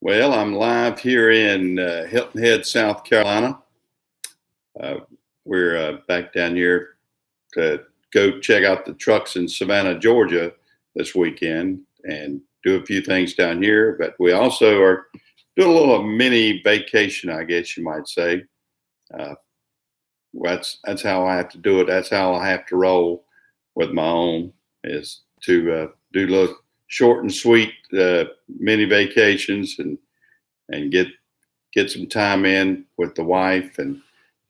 Well, I'm live here in Hilton Head, South Carolina. Uh, we're back down here to go check out the trucks in Savannah, Georgia this weekend and do a few things down here. But we also are doing a little mini vacation, I guess you might say. Uh, that's how I have to do it. That's how I have to roll with my own is to do little short and sweet mini vacations and get some time in with the wife and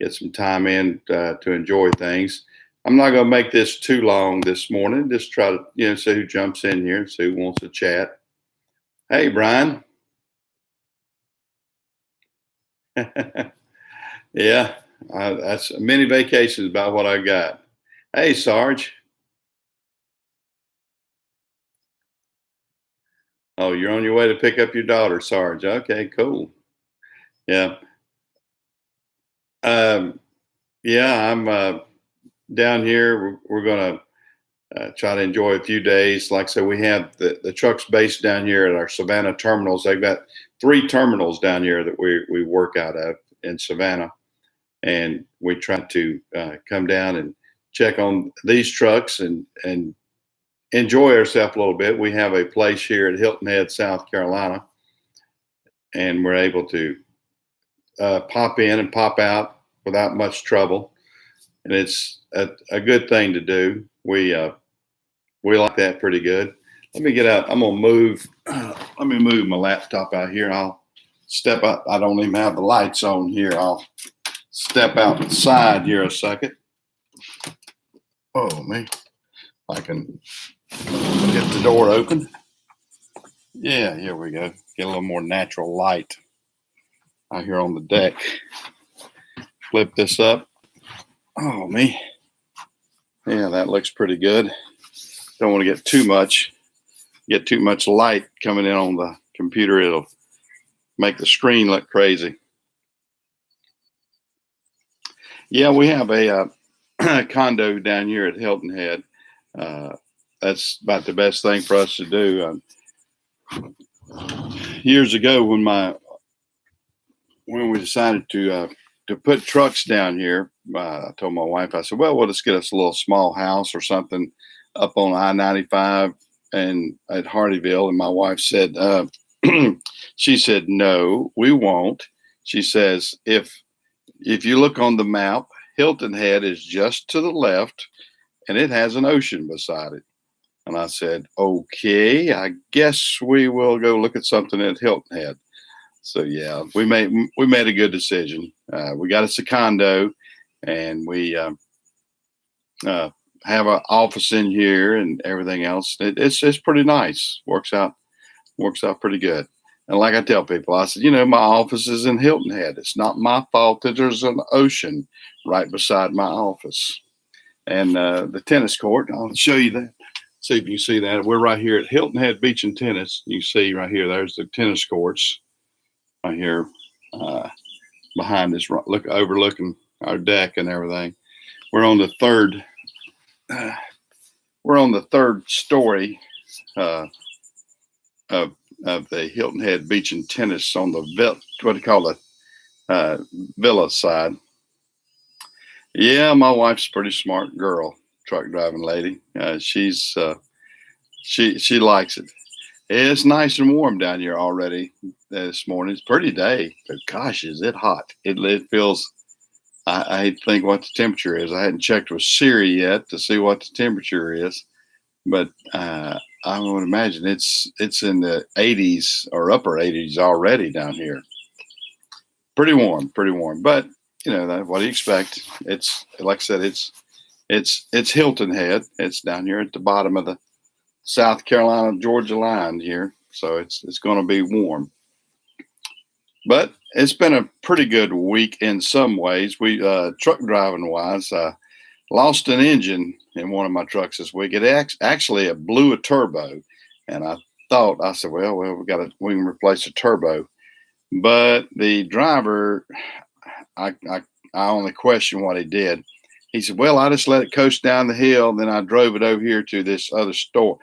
get some time in to enjoy things. I'm not going to make this too long this morning. Just try to see who jumps in here, see who wants to chat. Hey, Brian. Yeah, that's a mini vacation is about what I got. Hey, Sarge. Oh, you're on your way to pick up your daughter, Sarge. Okay, cool. Yeah. Um, yeah, I'm down here. We're going to try to enjoy a few days. Like I said, we have the trucks based down here at our Savannah terminals. They've got 3 terminals down here that we work out of in Savannah. And we try to come down and check on these trucks and enjoy ourselves a little bit. We have a place here at Hilton Head, South Carolina, and we're able to pop in and pop out without much trouble. And it's a good thing to do. We like that pretty good. Let me get out. I'm gonna move. Let me move my laptop out here. I'll step up. I don't even have the lights on here. I'll step outside here a second. Oh man, I can get the door open. Yeah, here we go. Get a little more natural light out here on the deck. Flip this up. Oh me. Yeah, that looks pretty good. Don't want to get too much light coming in on the computer. It'll make the screen look crazy. Yeah, we have a condo down here at Hilton Head. That's about the best thing for us to do. Years ago, when we decided to put trucks down here, I told my wife, I said, "Well, we'll just get us a little small house or something up on I-95 and at Hardyville." And my wife said, she said, "No, we won't." She says, if you look on the map, Hilton Head is just to the left and it has an ocean beside it." And I said, "Okay, I guess we will go look at something at Hilton Head." So yeah, we made a good decision. We got us a condo, and we have an office in here and everything else. It's pretty nice. Works out pretty good. And like I tell people, I said, my office is in Hilton Head. It's not my fault that there's an ocean right beside my office. And the tennis court, I'll show you that. See if you see that. We're right here at Hilton Head Beach and Tennis. You see right here, there's the tennis courts right here behind us, overlooking our deck and everything. We're on the third story of the Hilton Head Beach and Tennis on the what do you call the villa side. Yeah, my wife's a pretty smart girl, truck driving lady. She likes it. It's nice and warm down here already this morning. It's a pretty day, but gosh, is it hot. It feels, I hate to think what the temperature is. I hadn't checked with Siri yet to see what the temperature is, but I would imagine it's in the 80s or upper 80s already down here. Pretty warm. But what do you expect? It's like I said, it's Hilton Head. It's down here at the bottom of the South Carolina Georgia line here, so it's going to be warm. But it's been a pretty good week in some ways. We truck driving wise, lost an engine in one of my trucks this week. It actually blew a turbo, and I said, well, we can replace a turbo. But the driver, I only question what he did. He said, well, I just let it coast down the hill. Then I drove it over here to this other store.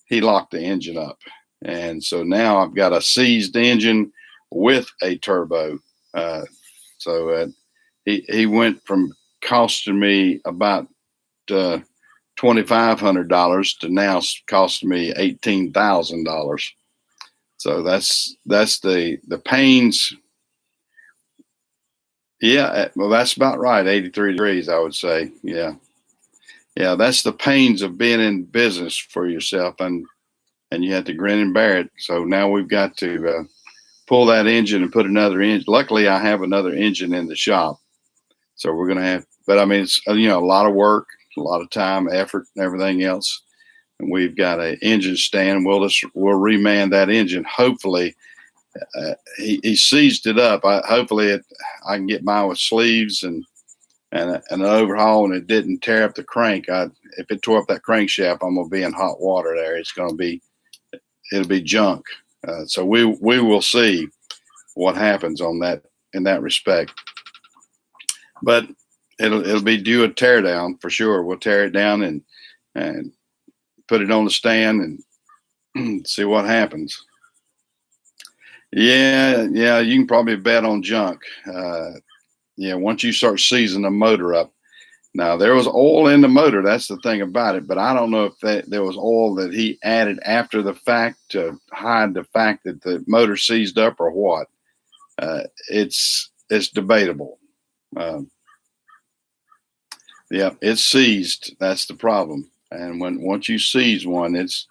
He locked the engine up. And so now I've got a seized engine with a turbo. Uh, so he went from costing me about uh, $2,500 to now costing me $18,000. So that's the pains. Yeah, well, that's about right. 83 degrees, I would say. Yeah, yeah, that's the pains of being in business for yourself, and you have to grin and bear it. So now we've got to pull that engine and put another engine. Luckily, I have another engine in the shop, so we're gonna have. But I mean, it's a lot of work, a lot of time, effort, and everything else. And we've got an engine stand. We'll reman that engine. Hopefully, he seized it up. Hopefully, I can get mine with sleeves and an overhaul, and it didn't tear up the crank. If it tore up that crankshaft, I'm gonna be in hot water there. It'll be junk. So we will see what happens on that in that respect. But it'll be due a tear down for sure. We'll tear it down and put it on the stand and see what happens. Yeah, yeah, you can probably bet on junk. Yeah, once you start seizing the motor up. Now there was oil in the motor. That's the thing about it. But I don't know if there was oil that he added after the fact to hide the fact that the motor seized up or what. It's debatable. Yeah, it's seized. That's the problem. And once you seize one, it's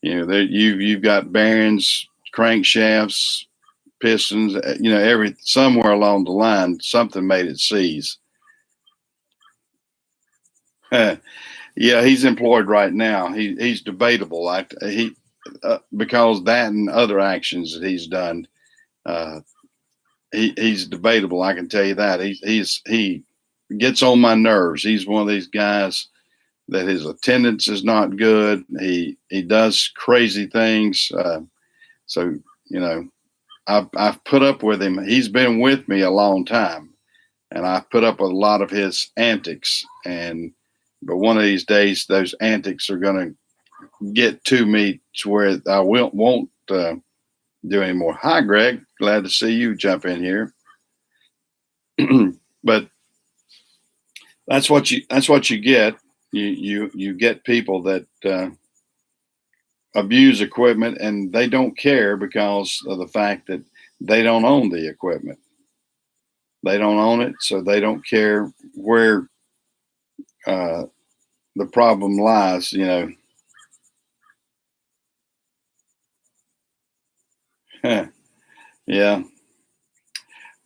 you've got bearings, crankshafts, pistons. Somewhere along the line, something made it seize. Yeah, he's employed right now. He's debatable. Because that and other actions that he's done, he's debatable. I can tell you that he gets on my nerves. He's one of these guys that his attendance is not good. He does crazy things. So I've put up with him. He's been with me a long time, and I've put up with a lot of his antics. But one of these days, those antics are going to get to me to where I won't do anymore. Hi, Greg. Glad to see you jump in here. But that's what you get. You get people that abuse equipment, and they don't care because of the fact that they don't own the equipment. They don't own it, so they don't care where the problem lies. Yeah.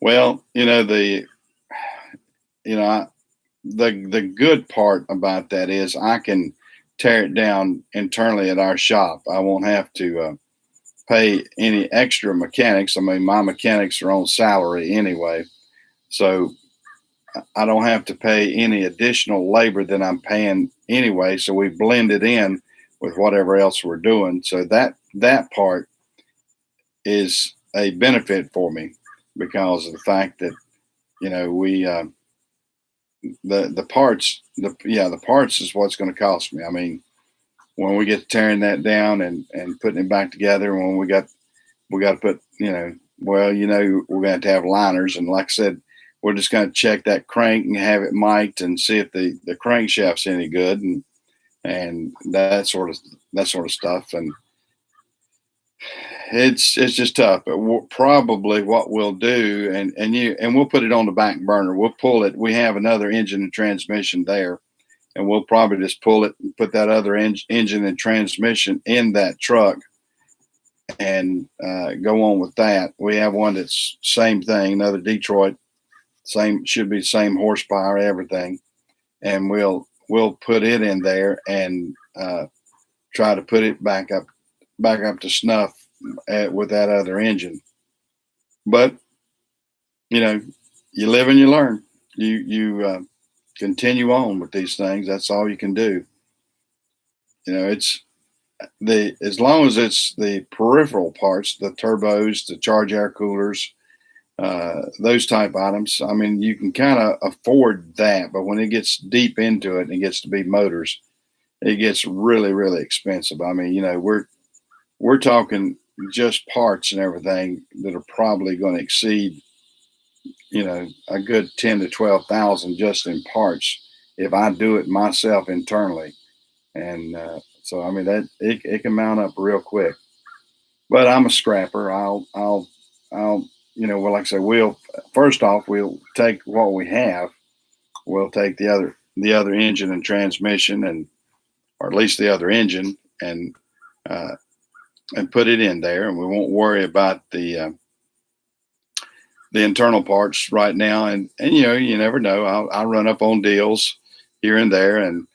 Well, the good part about that is I can tear it down internally at our shop. I won't have to pay any extra mechanics. I mean, my mechanics are on salary anyway, so I don't have to pay any additional labor than I'm paying anyway. So we blend it in with whatever else we're doing. So that part is a benefit for me because of the fact that we the parts is what's going to cost me. I mean, when we get tearing that down and putting it back together, when we got to put we're going to have liners, and like I said, we're just going to check that crank and have it mic'd and see if the crankshaft's any good and that sort of stuff. And it's just tough. But probably what we'll do, and we'll put it on the back burner. We'll pull it. We have another engine and transmission there, and we'll probably just pull it and put that other engine and transmission in that truck and go on with that. We have one that's same thing, another Detroit, should be same horsepower, everything, and we'll put it in there and try to put it back up to snuff with that other engine. But you live and you learn. You continue on with these things. That's all you can do. It's as long as it's the peripheral parts, the turbos, the charge air coolers, those type items. I mean, you can kind of afford that, but when it gets deep into it and it gets to be motors, it gets really, really expensive. I mean, we're talking just parts and everything that are probably going to exceed, a good 10 to 12,000 just in parts if I do it myself internally. And so, I mean, that it can mount up real quick. But I'm a scrapper. I'll, well, like I said, first off, we'll take what we have. We'll take the other engine and transmission, or at least the other engine, uh, and put it in there, and we won't worry about the internal parts right now. And you never know. I'll run up on deals here and there, and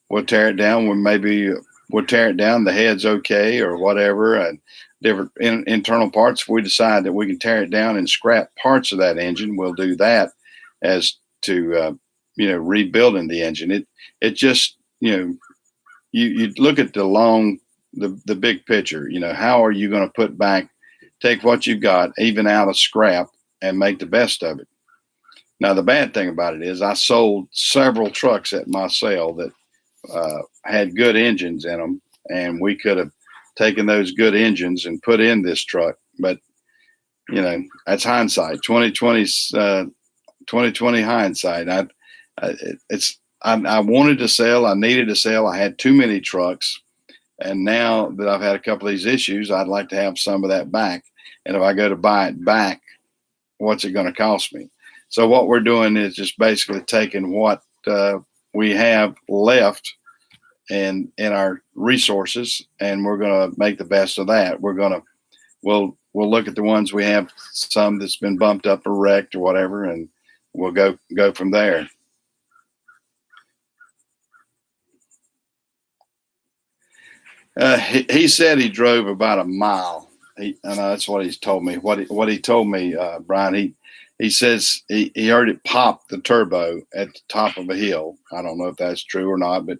we'll tear it down when maybe we'll tear it down. The head's okay or whatever, and different internal parts. If we decide that we can tear it down and scrap parts of that engine, we'll do that as to rebuilding the engine. It just you look at the big picture. How are you going to take what you've got, even out of scrap, and make the best of it? Now, the bad thing about it is I sold several trucks at my sale that had good engines in them, and we could have taken those good engines and put in this truck. But, that's hindsight, 2020 hindsight. I wanted to sell. I needed to sell. I had too many trucks. And now that I've had a couple of these issues, I'd like to have some of that back. And if I go to buy it back, what's it going to cost me? So what we're doing is just basically taking what we have left in our resources, and we're going to make the best of that. We'll look at the ones we have, some that's been bumped up or wrecked or whatever, and we'll go from there. He said he drove about a mile. I know that's what he's told me. What he told me, Brian. He says he heard it pop the turbo at the top of a hill. I don't know if that's true or not, but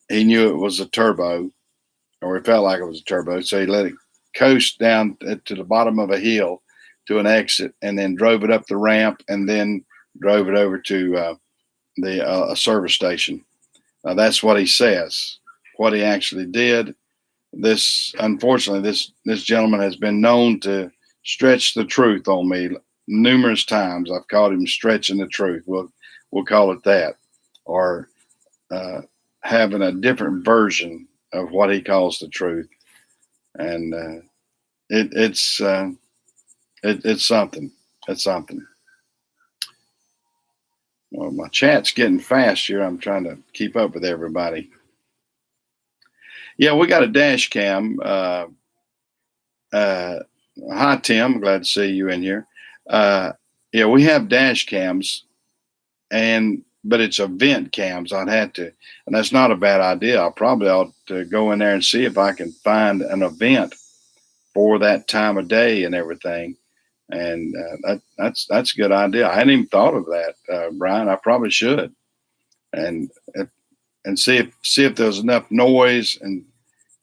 he knew it was a turbo, or it felt like it was a turbo. So he let it coast down to the bottom of a hill to an exit, and then drove it up the ramp, and then drove it over to a service station. Now, that's what he says. What he actually did. Unfortunately, this gentleman has been known to stretch the truth on me numerous times. I've called him stretching the truth. We'll call it that, or having a different version of what he calls the truth, and it's something. It's something. Well, my chat's getting fast here. I'm trying to keep up with everybody. Yeah, we got a dash cam. Hi, Tim. Glad to see you in here. Yeah, we have dash cams, but it's event cams. I'd have to, and that's not a bad idea. I probably ought to go in there and see if I can find an event for that time of day and everything. And that's a good idea. I hadn't even thought of that, Brian. I probably should, and see if there's enough noise. And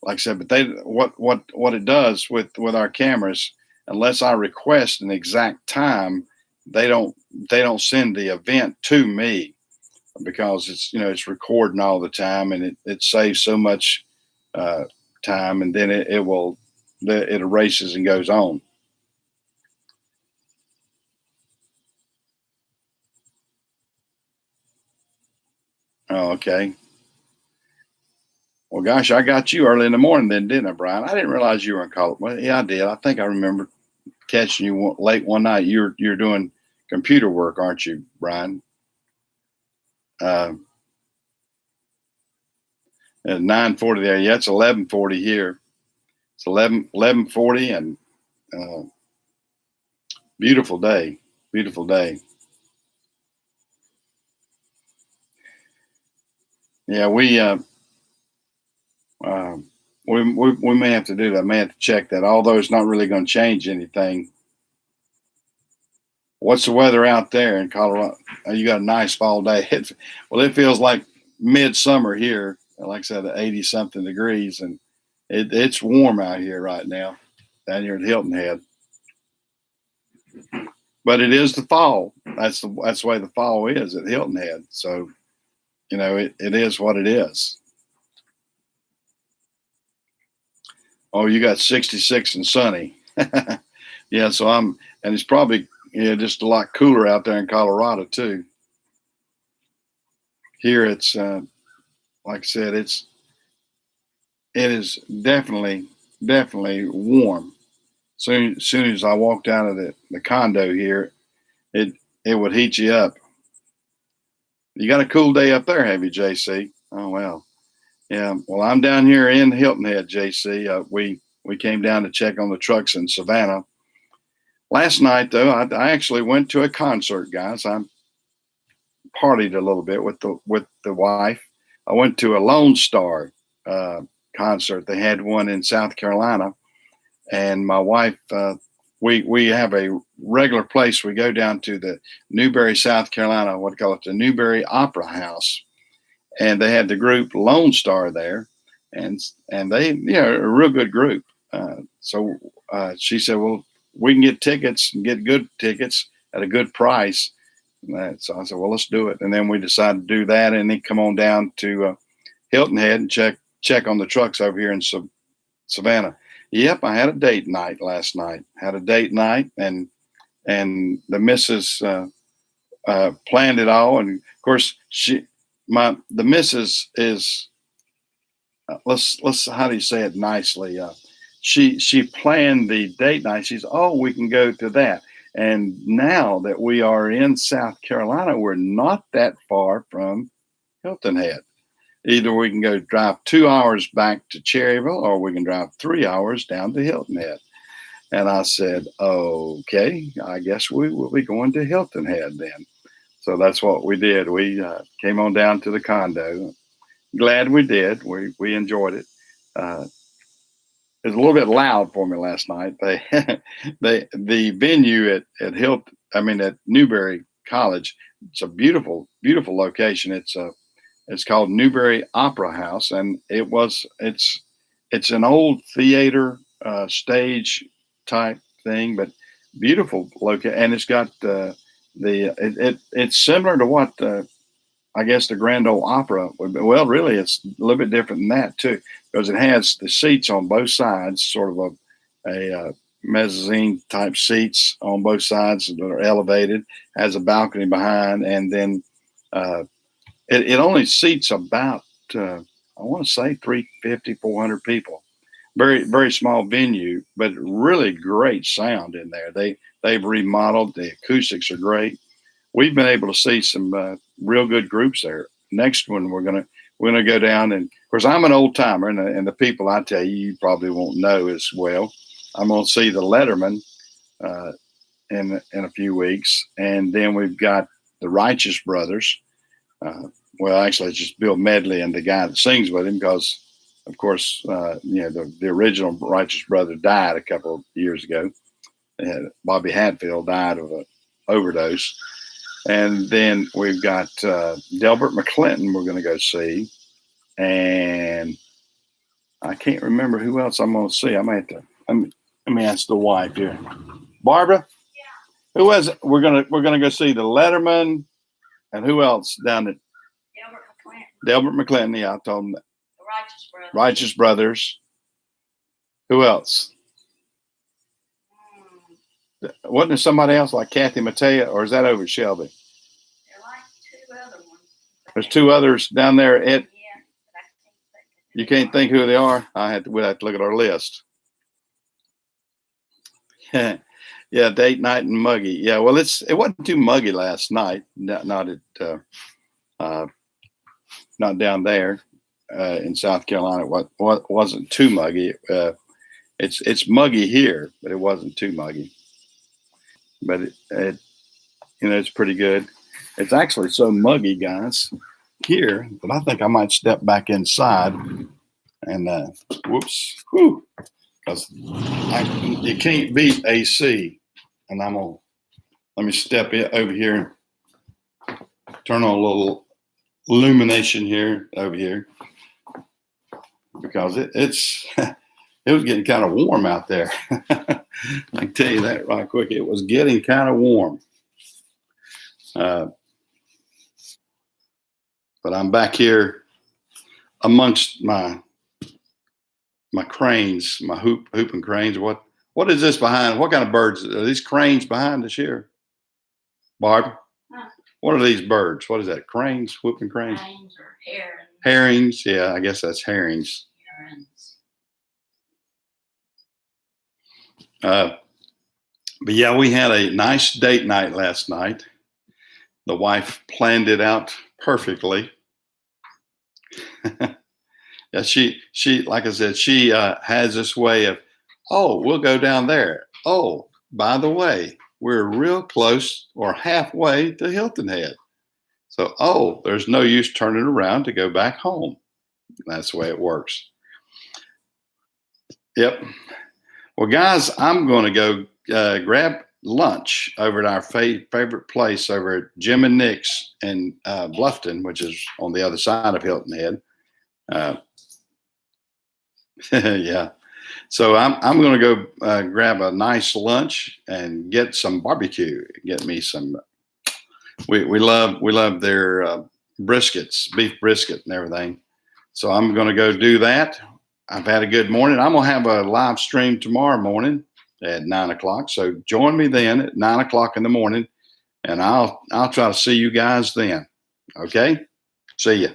like I said, but what it does with our cameras, unless I request an exact time, they don't send the event to me, because it's recording all the time, and it saves so much time, and then it erases and goes on. Oh, okay. Well, gosh, I got you early in the morning then, didn't I, Brian? I didn't realize you were in college. Well, yeah, I did. I think I remember catching you late one night. You're doing computer work, aren't you, Brian? At 9:40 there. Yeah, it's 11:40 here. It's 11:40, and uh, beautiful day. Beautiful day. Yeah, uh, we may have to do that. I may have to check that. Although it's not really going to change anything. What's the weather out there in Colorado? You got a nice fall day. It feels like midsummer here. Like I said, 80 something degrees, and it's warm out here right now down here at Hilton Head. But it is the fall. That's the way the fall is at Hilton Head. So it is what it is. Oh, you got 66 and sunny. Yeah, so and it's probably just a lot cooler out there in Colorado too. Here it's like I said, it is definitely warm. Soon as I walked out of the condo here, it it would heat you up. You got a cool day up there, have you, JC? Oh well, yeah. Well, I'm down here in Hilton Head, JC. We came down to check on the trucks in Savannah last night. Though I actually went to a concert, guys. I partied a little bit with the wife. I went to a Lone Star uh, concert. They had one in South Carolina, and my wife, we have a regular place. We go down to the Newberry, South Carolina, what do you call it, the Newberry Opera House, and they had the group Lone Star there, and they, a real good group. So she said, well, we can get tickets and get good tickets at a good price. So I said, well, let's do it. And then we decided to do that, and then come on down to Hilton Head and check on the trucks over here in Savannah. Yep, I had a date night last night. Had a date night, and the missus planned it all. And of course, the missus is let's how do you say it nicely? She planned the date night. She's, oh, we can go to that. And now that we are in South Carolina, we're not that far from Hilton Head. Either we can go drive 2 hours back to Cherryville, or we can drive 3 hours down to Hilton Head. And I said, okay, I guess we will be going to Hilton Head then. So that's what we did. We came on down to the condo. Glad we did. We enjoyed it. It was a little bit loud for me last night. The venue at Newberry College. It's a beautiful location. It's called Newberry Opera House, and it's an old theater stage type thing, but beautiful location. And it's got it's similar to what I guess the Grand Ole Opera would be. Well, really, it's a little bit different than that too, because it has the seats on both sides, sort of a mezzanine type seats on both sides that are elevated. Has a balcony behind, and then it only seats about I want to say 350, 400 people. Very small venue, but really great sound in there. They've remodeled. The acoustics are great. We've been able to see some real good groups there. Next one, we're gonna go down, and of course I'm an old timer, and the people I tell you probably won't know as well. I'm gonna see the Letterman in a few weeks, and then we've got the Righteous Brothers. Well, actually, it's just Bill Medley and the guy that sings with him, because, of course, the original Righteous Brother died a couple of years ago. Bobby Hatfield died of an overdose. And then we've got Delbert McClinton we're going to go see. And I can't remember who else I'm going to see. I might have to, let me ask the wife here. Barbara? Yeah. Who was it? We're gonna go see the Letterman, and who else down at Delbert McClinton. Yeah, I told him that. The Righteous Brothers. Righteous Brothers. Who else? Wasn't there somebody else like Kathy Mattea, or is that over at Shelby? There are like two other ones. There's two others down there at. Yeah, but I can't think. You can't think who they are? We'll have to look at our list. Yeah, date night and muggy. Yeah, well, it wasn't too muggy last night. Not down there in South Carolina. What wasn't too muggy. It's muggy here, but it wasn't too muggy. But it's pretty good. It's actually so muggy, guys, here that I think I might step back inside and because you can't beat AC. And let me step it over here, turn on a little illumination here over here, because it was getting kind of warm out there. I can tell you that right quick. It was getting kind of warm. But I'm back here amongst my my cranes, my hooping cranes. What is this behind? What kind of birds are these cranes behind us here, Barb? Huh. What are these birds? What is that? Cranes, whooping cranes, Cranes or herons. herrings. Yeah, I guess that's herrings. Herons. But yeah, we had a nice date night last night. The wife planned it out perfectly. Yeah, she like I said, she has this way of, oh, we'll go down there. Oh, by the way, we're real close or halfway to Hilton Head. So, oh, there's no use turning around to go back home. That's the way it works. Yep. Well, guys, I'm going to go grab lunch over at our favorite place over at Jim and Nick's in Bluffton, which is on the other side of Hilton Head. Yeah. So I'm going to go grab a nice lunch and get some barbecue. Get me some. We love their briskets, beef brisket and everything. So I'm going to go do that. I've had a good morning. I'm going to have a live stream tomorrow morning at 9 o'clock. So join me then at 9 o'clock in the morning, and I'll try to see you guys then. Okay. See ya.